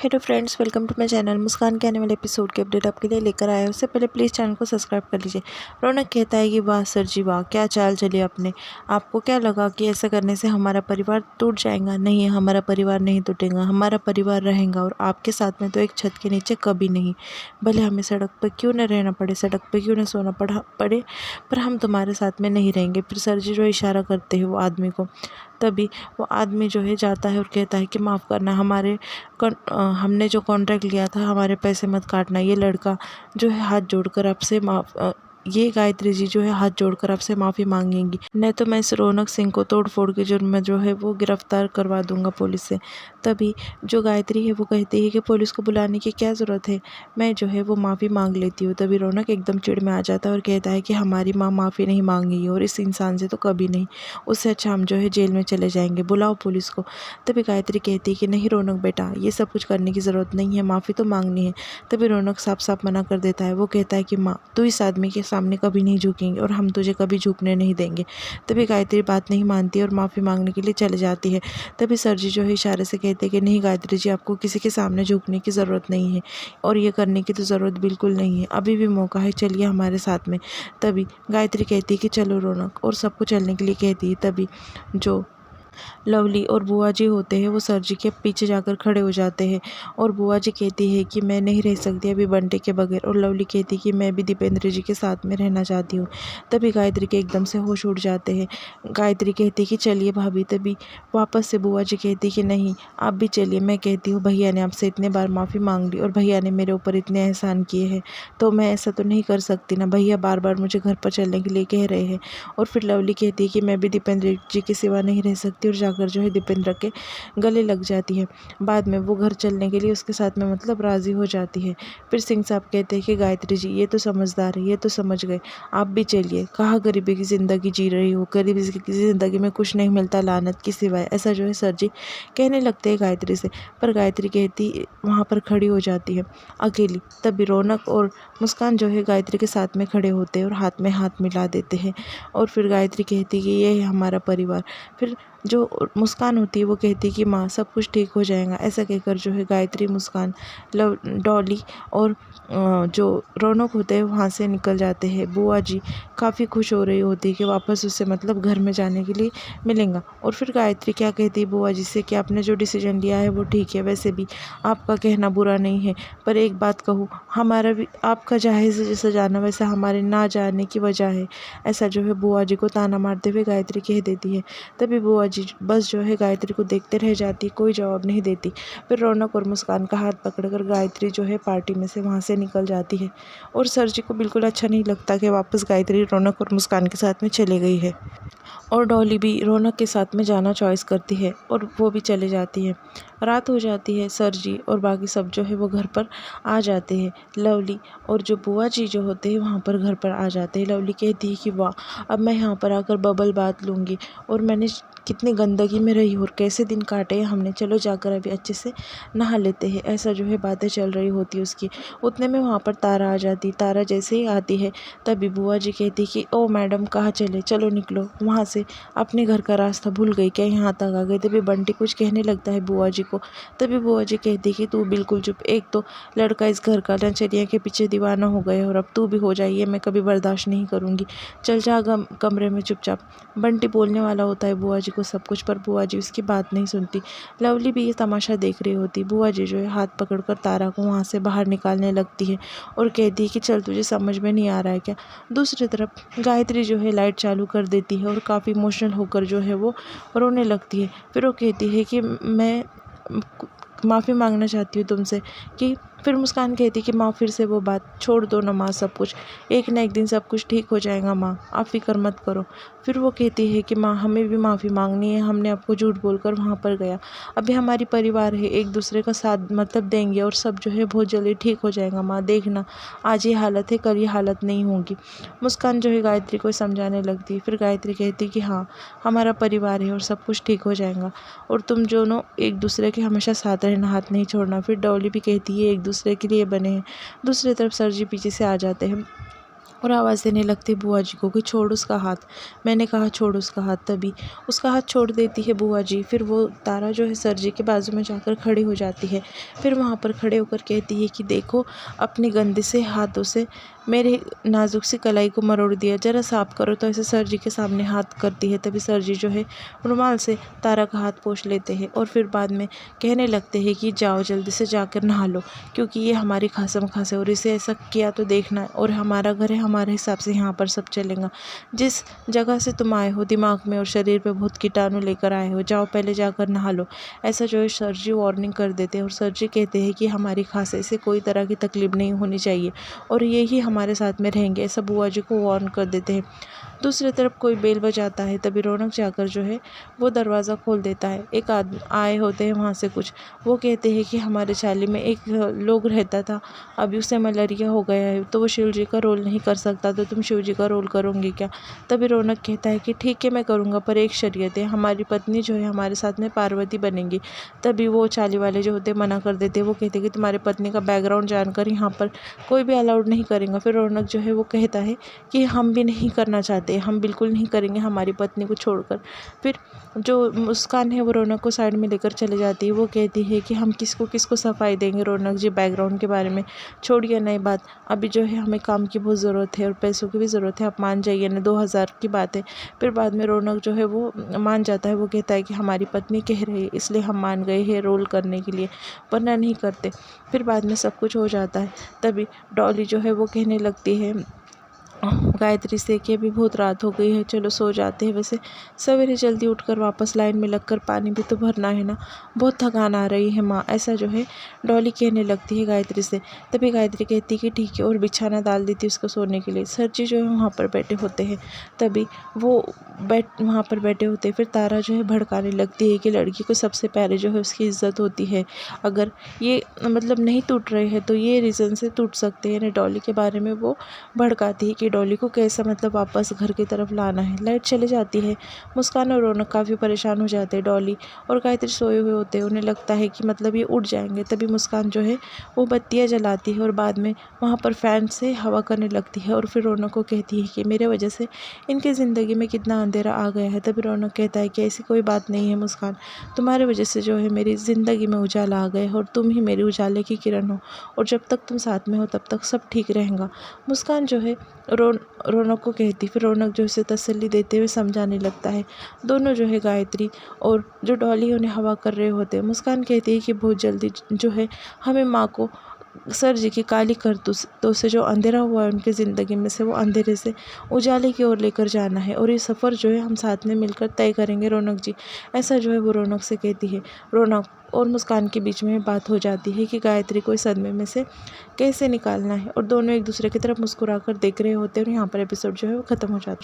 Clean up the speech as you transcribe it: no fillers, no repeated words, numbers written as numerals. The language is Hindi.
Hello friends, welcome to my channel. मुस्कान के आने वाले एपिसोड की अपडेट आपके लिए लेकर आया है। उससे पहले प्लीज़ चैनल को सब्सक्राइब कर लीजिए। रौनक कहता है कि वाह सर जी वाह, क्या चाल चली आपने। आपको क्या लगा कि ऐसा करने से हमारा परिवार टूट जाएगा? नहीं, हमारा परिवार नहीं टूटेगा, हमारा परिवार रहेगा और आपके साथ में तो एक छत के नीचे कभी नहीं। भले हमें सड़क पर क्यों न रहना पड़े, सड़क पर क्यों न सोना पड़े, पर हम तुम्हारे साथ में नहीं रहेंगे। फिर सर जी जो इशारा करते हैं वो आदमी को, तभी वो आदमी जो है जाता है और कहता है कि माफ़ करना, हमने जो कॉन्ट्रैक्ट लिया था, हमारे पैसे मत काटना। ये लड़का जो है हाथ जोड़कर आपसे ये गायत्री जी जो है हाथ जोड़कर आपसे माफ़ी मांगेंगी, नहीं तो मैं इस रौनक सिंह को तोड़ फोड़ के जुर्म में जो है वो गिरफ्तार करवा दूंगा पुलिस से। तभी जो गायत्री है वो कहती है कि पुलिस को बुलाने की क्या ज़रूरत है, मैं जो है वो माफ़ी मांग लेती हूँ। तभी रौनक एकदम चिढ़ में आ जाता है और कहता है कि हमारी माँ माफ़ी नहीं मांगेगी और इस इंसान से तो कभी नहीं, उससे अच्छा हम जो है जेल में चले जाएंगे, बुलाओ पुलिस को। तभी गायत्री कहती है कि नहीं रौनक बेटा, ये सब कुछ करने की ज़रूरत नहीं है, माफ़ी तो मांगनी है। तभी रौनक साफ साफ मना कर देता है। वो कहता है कि माँ, तू इस आदमी के सामने कभी नहीं झुकेंगे और हम तुझे कभी झुकने नहीं देंगे। तभी गायत्री बात नहीं मानती और माफ़ी मांगने के लिए चले जाती है। तभी सर जी जो है इशारे से कहते हैं कि नहीं गायत्री जी, आपको किसी के सामने झुकने की ज़रूरत नहीं है और ये करने की तो ज़रूरत बिल्कुल नहीं है, अभी भी मौका है, चलिए हमारे साथ में। तभी गायत्री कहती है कि चलो रौनक, और सबको चलने के लिए कहती है। तभी जो लवली और बुआ जी होते हैं वो सर जी के पीछे जाकर खड़े हो जाते हैं और बुआ जी कहती है कि मैं नहीं रह सकती अभी बंटे के बगैर, और लवली कहती है कि मैं भी दीपेंद्र जी के साथ में रहना चाहती हूँ। तभी गायत्री के एकदम से होश उड़ जाते हैं। गायत्री कहती है कि चलिए भाभी। तभी वापस से बुआ जी कहती है कि नहीं, आप भी चलिए। मैं कहती हूँ भैया ने आपसे इतने बार माफ़ी मांग ली और भैया ने मेरे ऊपर इतने एहसान किए हैं, तो मैं ऐसा तो नहीं कर सकती ना, भैया बार बार मुझे घर पर चलने के लिए कह रहे हैं। और फिर लवली कहती है कि मैं भी दीपेंद्र जी के सिवा नहीं रह सकती, और जाकर जो है दीपेंद्र के गले लग जाती है। बाद में वो घर चलने के लिए उसके साथ में मतलब राज़ी हो जाती है। फिर सिंह साहब कहते हैं कि गायत्री जी ये तो समझदार है, ये तो समझ गए, आप भी चलिए। कहाँ गरीबी की ज़िंदगी जी रही हो, गरीबी की ज़िंदगी में कुछ नहीं मिलता लानत की सिवाय, ऐसा जो है सर जी कहने लगते हैं गायत्री से। पर गायत्री कहती वहाँ पर खड़ी हो जाती है अकेली। तभी रौनक और मुस्कान जो है गायत्री के साथ में खड़े होते हैं और हाथ में हाथ मिला देते हैं। और फिर गायत्री कहती है कि ये है हमारा परिवार। फिर जो मुस्कान होती है वो कहती है कि माँ सब कुछ ठीक हो जाएगा। ऐसा कहकर जो है गायत्री, मुस्कान, डॉली और जो रौनक होते हैं वहाँ से निकल जाते हैं। बुआ जी काफ़ी खुश हो रही होती है कि वापस उससे मतलब घर में जाने के लिए मिलेगा। और फिर गायत्री क्या कहती है बुआ जी से कि आपने जो डिसीजन लिया है वो ठीक है, वैसे भी आपका कहना बुरा नहीं है, पर एक बात कहूँ, हमारा भी आपका जहाज़ जैसा जाना वैसा हमारे ना जाने की वजह है। ऐसा जो है बुआ जी को ताना मारते हुए गायत्री कह देती है। तभी बुआ जी बस जो है गायत्री को देखते रह जाती, कोई जवाब नहीं देती। फिर रौनक और मुस्कान का हाथ पकड़कर गायत्री जो है पार्टी में से वहाँ से निकल जाती है। और सर जी को बिल्कुल अच्छा नहीं लगता कि वापस गायत्री रौनक और मुस्कान के साथ में चली गई है। और डॉली भी रौनक के साथ में जाना चॉइस करती है और वो भी चले जाती है। रात हो जाती है। सर जी और बाकी सब जो है वो घर पर आ जाते हैं। लवली और जो बुआ जी जो होते हैं वहाँ पर घर पर आ जाते हैं। लवली कहती है कि वाह, अब मैं यहाँ पर आकर बबल बात लूँगी, और मैंने कितनी गंदगी में रही और कैसे दिन काटे हैं हमने, चलो जाकर अभी अच्छे से नहा लेते हैं। ऐसा जो है बातें चल रही होती उसकी। उतने में वहाँ पर तारा आ जाती। तारा जैसे ही आती है तभी बुआ जी कहती कि ओ मैडम कहाँ चले, चलो निकलो वहाँ से, अपने घर का रास्ता भूल गई क्या, यहाँ तक आ गई। तभी बंटी कुछ कहने लगता है बुआ जी को। तभी बुआ जी कहती कि तू बिल्कुल चुप, एक तो लड़का इस घर का नचनिया के पीछे दीवाना हो गया और अब तू भी हो जाइए, मैं कभी बर्दाश्त नहीं करूँगी, चल जा कमरे में चुपचाप। बंटी बोलने वाला होता है बुआ जी को सब कुछ, पर बुआ जी उसकी बात नहीं सुनती। लवली भी ये तमाशा देख रही होती। बुआ जी जो है हाथ पकड़कर तारा को वहाँ से बाहर निकालने लगती है और कहती है कि चल, तुझे समझ में नहीं आ रहा है क्या। दूसरी तरफ गायत्री जो है लाइट चालू कर देती है और काफ़ी इमोशनल होकर जो है वो रोने लगती है। फिर वो कहती है कि मैं माफ़ी मांगना चाहती हूँ तुमसे, कि फिर मुस्कान कहती कि माँ फिर से वो बात छोड़ दो ना माँ, सब कुछ एक ना एक दिन सब कुछ ठीक हो जाएगा माँ, आप फिक्र मत करो। फिर वो कहती है कि माँ हमें भी माफ़ी मांगनी है, हमने आपको झूठ बोलकर वहाँ पर गया, अभी हमारी परिवार है, एक दूसरे का साथ मतलब देंगे और सब जो है बहुत जल्दी ठीक हो जाएगा माँ, देखना आज ये हालत है कल ये हालत नहीं होगी। मुस्कान जो है गायत्री को समझाने लगती है। फिर गायत्री कहती कि हाँ, हमारा परिवार है और सब कुछ ठीक हो जाएगा, और तुम दोनों एक दूसरे के हमेशा साथ रहना, हाथ नहीं छोड़ना। फिर डॉली भी कहती है एक दूसरे के लिए बने हैं। दूसरी तरफ सर जी पीछे से आ जाते हैं और आवाज़ देने लगती है बुआ जी को कि छोड़ उसका हाथ। मैंने कहा छोड़ उसका हाथ, तभी उसका हाथ छोड़ देती है बुआ जी। फिर वो तारा जो है सर जी के बाजू में जाकर खड़ी हो जाती है। फिर वहाँ पर खड़े होकर कहती है कि देखो, अपने गंदे से हाथों से मेरे नाजुक सी कलाई को मरोड़ दिया, ज़रा साफ करो। तो ऐसे सर जी के सामने हाथ करती है। तभी सर जी जो है रुमाल से तारा का हाथ पोंछ लेते हैं और फिर बाद में कहने लगते हैं कि जाओ जल्दी से जाकर नहा लो, क्योंकि ये हमारी खासम खास है और इसे ऐसा किया तो देखना, और हमारा घर है, हमारे हिसाब से यहाँ पर सब चलेगा। जिस जगह से तुम आए हो दिमाग में और शरीर पे बहुत कीटाणु लेकर आए हो, जाओ पहले जाकर नहा लो। ऐसा जो है सर जी वार्निंग कर देते हैं और सर जी कहते हैं कि हमारी खांसी से कोई तरह की तकलीफ नहीं होनी चाहिए और ये ही हमारे साथ में रहेंगे, ऐसा बुआ जी को वार्न कर देते हैं। दूसरी तरफ कोई बेल बजाता है। तभी रौनक जाकर जो है वो दरवाज़ा खोल देता है। एक आदमी आए होते हैं वहाँ से कुछ, वो कहते हैं कि हमारे चाली में एक लोग रहता था, अभी उसे मलेरिया हो गया है, तो वो शिव जी का रोल नहीं कर सकता, तो तुम शिव जी का रोल करोगे क्या? तभी रौनक कहता है कि ठीक है मैं करूँगा, पर एक शर्त है, हमारी पत्नी जो है हमारे साथ में पार्वती बनेगी। तभी वो चाली वाले जो होते मना कर देते, वो कहते कि तुम्हारी पत्नी का बैकग्राउंड जानकर यहाँ पर कोई भी अलाउड नहीं करेगा। फिर रौनक जो है वो कहता है कि हम भी नहीं करना चाहते, हम बिल्कुल नहीं करेंगे हमारी पत्नी को छोड़कर। फिर जो मुस्कान है वो रौनक को साइड में लेकर चले जाती है। वो कहती है कि हम किसको किसको सफाई देंगे रौनक जी बैकग्राउंड के बारे में, छोड़िए नई बात, अभी जो है हमें काम की बहुत ज़रूरत है और पैसों की भी ज़रूरत है, आप मान जाइए ना, 2000 की बात है। फिर बाद में रौनक जो है वो मान जाता है। वो कहता है कि हमारी पत्नी कह रही है इसलिए हम मान गए हैं रोल करने के लिए, वरना नहीं करते। फिर बाद में सब कुछ हो जाता है। तभी डॉली जो है वो कहने लगती है गायत्री से कि अभी बहुत रात हो गई है, चलो सो जाते हैं। वैसे सवेरे जल्दी उठकर वापस लाइन में लगकर पानी भी तो भरना है ना, बहुत थकान आ रही है माँ, ऐसा जो है डॉली कहने लगती है गायत्री से। तभी गायत्री कहती है कि ठीक है, और बिछाना डाल देती है उसको सोने के लिए। सर जी जो है वहाँ पर बैठे होते हैं। तभी वो वहाँ पर बैठे होते हैं। फिर तारा जो है भड़काने लगती है कि लड़की को सबसे पहले जो है उसकी इज्जत होती है, अगर ये मतलब नहीं टूट रहे हैं तो ये रीज़न से टूट सकते हैं। यानी डॉली के बारे में वो भड़काती है कि डॉली को कैसा मतलब वापस घर की तरफ लाना है। लाइट चली जाती है। मुस्कान और रौनक काफ़ी परेशान हो जाते हैं। डॉली और गायत्री सोए हुए होते हैं, उन्हें लगता है कि मतलब ये उठ जाएंगे। तभी मुस्कान जो है वो बत्तियाँ जलाती है और बाद में वहाँ पर फैन से हवा करने लगती है और फिर रौनक को कहती है कि मेरे वजह से इनकी ज़िंदगी में कितना अंधेरा आ गया है। तभी रौनक कहता है कि ऐसी कोई बात नहीं है मुस्कान, तुम्हारे वजह से जो है मेरी ज़िंदगी में उजाला आ गए और तुम ही मेरी उजाले की किरण हो, और जब तक तुम साथ में हो तब तक सब ठीक रहेगा। मुस्कान जो है रौनक को कहती, फिर रौनक जो उसे तसल्ली देते हुए समझाने लगता है। दोनों जो है गायत्री और जो डॉली उन्हें हवा कर रहे होते हैं। मुस्कान कहती है कि बहुत जल्दी जो है हमें माँ को सर जी की काली करतूतों से जो अंधेरा हुआ है उनकी ज़िंदगी में से, वो अंधेरे से उजाले की ओर लेकर जाना है, और ये सफ़र जो है हम साथ में मिलकर तय करेंगे रौनक जी, ऐसा जो है वो रौनक से कहती है। रौनक और मुस्कान के बीच में बात हो जाती है कि गायत्री को इस सदमे में से कैसे निकालना है, और दोनों एक दूसरे की तरफ मुस्कुरा कर देख रहे होते हैं और यहाँ पर एपिसोड जो है वो ख़त्म हो जाता है।